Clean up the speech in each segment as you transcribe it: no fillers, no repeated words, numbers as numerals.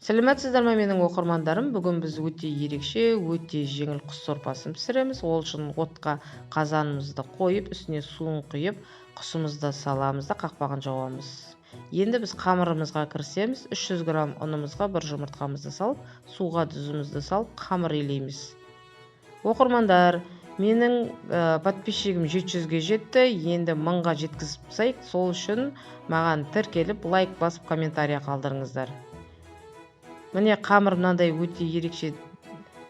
Сәлеметсіздер ме менің оқырмандарым? Бүгін біз өте ерекше, өте жеңіл құс сорпасын пісіреміз. Ол үшін отқа қазанымызды қойып, үстіне суын құйып, құсымызды саламыз да қақпағын жауамыз. Енді біз қамырымызға кірісеміз. 300 грамм ұнымызға бір жұмыртқамызды салып, суға тұзымызды салып, қамыр илейміз. Оқырмандар, менің подписчигім 700-ге жетті. Енді 1000-ға жеткізіп тастайық. Сол үшін маған тіркеліп, лайк басып, комментария қалдырыңыздар. Міне қамыр мынандай өте ерекше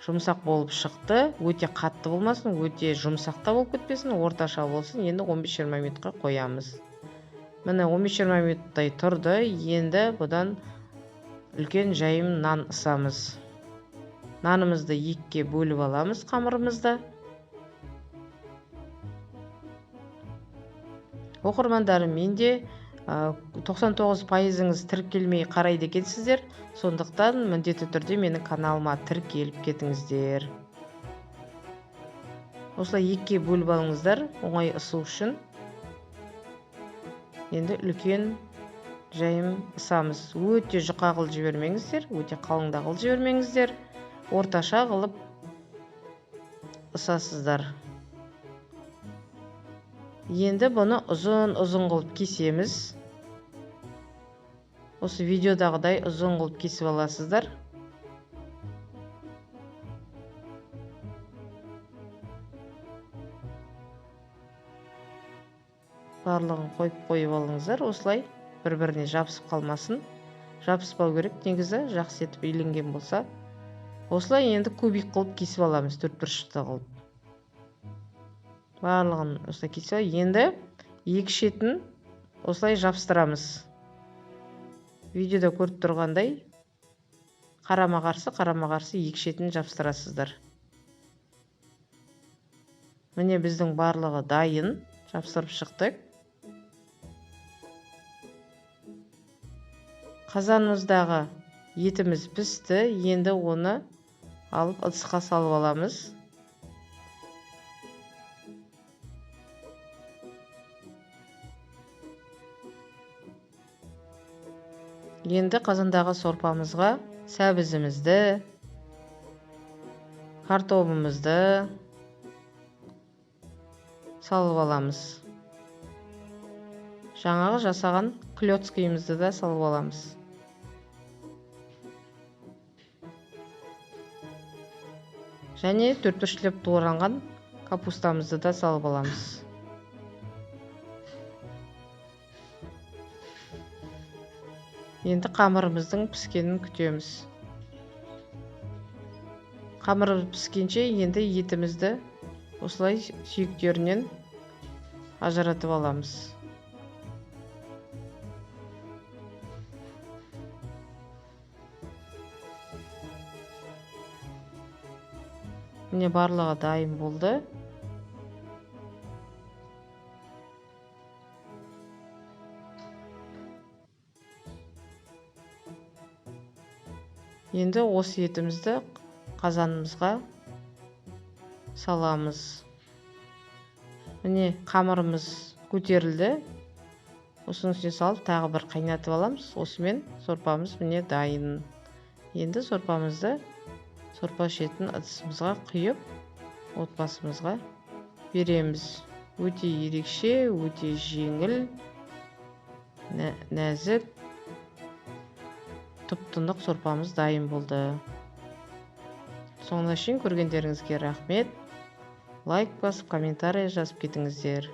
жұмсақ болып шықты. Өте қатты болмасын, өте жұмсақта болып кетпесін, орташа болсын. Енді 15-20 минутқа қоямыз. Міне 15-20 минуттай тұрды. Енді бұдан үлкен жайым нан ысамыз. Нанымызды екіге бөліп аламыз қамырымызды. Оқырмандарым, менде 99%-ыңыз тіркелмей қарайды екенсіздер. Сондықтан міндетті түрде менің каналыма тіркеліп кетіңіздер. Осылай екіге бөліп алыңыздар, оңай ысу үшін. Енді үлкен жайым ысамыз. Өте жұқа қылып жібермеңіздер, өте қалыңда қылып жібермеңіздер. Орташа қылып ысасыздар. Енді бұны ұзын-ұзын қылып кесеміз. Осы видеодағыдай ұзын қылып кесіп аласыздар. Барлығын қойып алыңыздар. Осылай бір-біріне жабысып қалмасын. Жабыспау керек, негізі жақсы етіп иленген болса. Осылай енді кубик қылып кесіп аламыз, 4 бұрышты қылып. Барлығын осылай кесіп аламыз. Енді екі шетін осылай жабыстырамыз. Видеода көріп тұрғандай қарама-қарсы екі шетін жабыстырасыздар. Міне біздің барлығы дайын, жабыстырып шықтық. Қазанымыздағы етіміз пісті. Енді оны алып ыдысқа салып аламыз. Енді қазандағы сорпамызға сәбізімізді, картобымызды салып аламыз. Жаңағы жасаған клёцкиімізді де салып аламыз. Және 4-3-леп туырылған капустамызды да салып аламыз. Енді қамырымыздың піскенін күтеміз. Қамыры піскенше енді етімізді осылай сүйектерінен ажыратып аламыз. Міне барлығы дайын болды. Енді осы етімізді қазанымызға саламыз. Міне қамырымыз көтерілді. Осының үстіне салып тағы бір қайнатып аламыз. Осымен сорпамыз міне дайын. Енді сорпамызды сорпа шетін ыдысымызға құйып, отбасымызға береміз. Өте ерекше, өте жеңіл, нәзік, тұп-тұнық сорпамыз дайын болды. Соңына шейін көргендеріңізге рахмет. Лайк басып, комментарий жазып кетіңіздер.